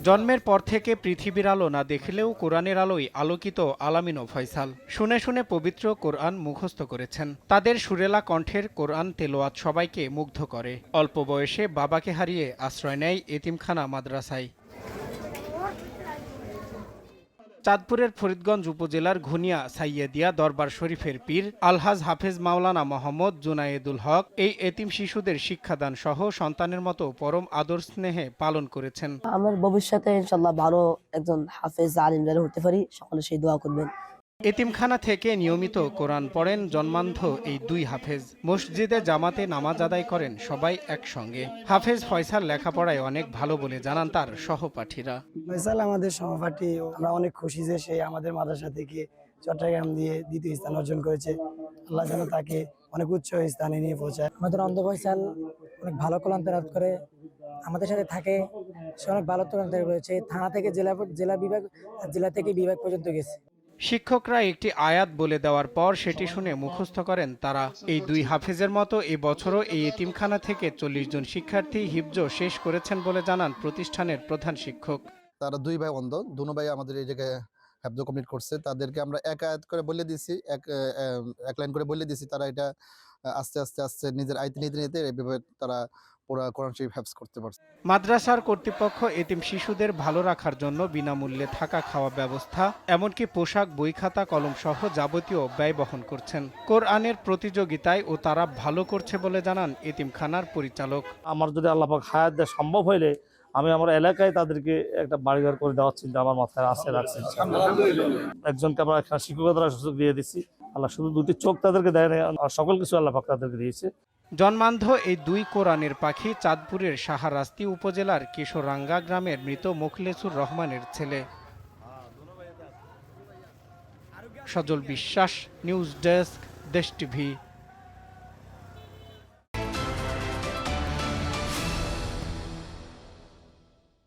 জন্মের পর থেকে পৃথিবীর আলো না দেখলেও কোরআনের আলোয় আলোকিত আলামিন ও ফয়সাল শুনে শুনে পবিত্র কোরআন মুখস্থ করেছেন। তাদের সুরেলা কণ্ঠের কোরআন তেলাওয়াত সবাইকে মুগ্ধ করে। অল্প বয়সে বাবাকে হারিয়ে আশ্রয় নেয় এতিমখানা মাদ্রাসায়। চাঁদপুরের ফরিদগঞ্জ উপজেলার ঘুনিয়া সাইয়েদিয়া দরবার শরীফের পীর আলহাজ হাফেজ মাওলানা মোহাম্মদ জুনায়েদুল হক এই এতিম শিশুদের শিক্ষাদান সহ সন্তানের মতো পরম আদর স্নেহে পালন করেছেন। আমার ভবিষ্যতে ইনশাআল্লাহ ভালো একজন হাফেজ আলিম যেন হতে পারি, সকলে সেই দোয়া করবেন। এতিমখানা থেকে নিয়মিত কোরআন পড়েন জন্মান্ধ এই দুই হাফেজ। মসজিদে জামাতে নামাজ আদায় করেন সবাই একসঙ্গে। হাফেজ ফয়সাল লেখাপড়ায় অনেক ভালো বলে জানান তার সহপাঠীরা। ফয়সাল আমাদের সহপাঠী, আমরা অনেক খুশি যে সে আমাদের মাদ্রাসা থেকে চট্টগ্রাম দিয়ে দ্বিতীয় স্থান অর্জন করেছে। আল্লাহ যেন তাকে অনেক উচ্চ স্থানে নিয়ে পৌঁছায়। আমাদের অন্ধ ফয়সাল অনেক ভালো কোরআন তেলাওয়াত করে, আমাদের সাথে থাকে, সে অনেক ভালো কোরআন তেলাওয়াত করেছে। থানা থেকে জেলা বিভাগ, জেলা থেকে বিভাগ পর্যন্ত গেছে। শিক্ষকরা একটি আয়াত বলে দেওয়ার পর সেটি শুনে মুখস্থ করেন তারা। এই দুই হাফেজের মতো এই বছরও এই এতিমখানা থেকে 40 জন শিক্ষার্থী হিফজ শেষ করেছেন বলে জানান প্রতিষ্ঠানের প্রধান শিক্ষক। তারা দুই ভাই অন্ধ, দুনো ভাই আমাদের এই জায়গায় হেফজ কমপ্লিট করছে। তাদেরকে আমরা এক আয়াত করে বলে দিয়েছি, এক লাইন করে বলে দিয়েছি। তারা এটা আস্তে আস্তে আস্তে নিজের আয়ত্তে নিতে নিতে এইভাবে তারা পুরা কোরআন শরীফ হেফজ করতে পারছে। মাদ্রাসার কর্তৃপক্ষ এতিম শিশুদের ভালো রাখার জন্য বিনামূল্যে থাকা খাওয়া ব্যবস্থা, এমনকি পোশাক, বই খাতা, কলম সহ যাবতীয় ব্যয় বহন করছেন। কোরআনের প্রতিযোগিতায় ও তারা ভালো করছে বলে জানান এতিমখানার পরিচালক। আমার যদি আল্লাহ পাক হায়াত দেয়, সম্ভব হইলে আমি আমার এলাকায় তাদেরকে একটা বাড়িঘর করে দেওয়ার চিন্তা আমার মাথায় রাখছি। একজনকে আমরা এখানে শিক্ষকতার সুযোগ দিয়ে দিচ্ছি। আল্লাহ শুধু দুটি চোখ তাদেরকে দেয় না, আর সকল কিছু আল্লাহ পাক তাদেরকে দিয়েছে। জন্মান্ধ এই দুই কোরআনের পাখি চাঁদপুরের শাহরাস্তি উপজেলার কিশোরাঙ্গা গ্রামের মৃত মোখলেছুর রহমানের ছেলে। সজল বিশ্বাস, নিউজ ডেস্ক, দেশ টিভি।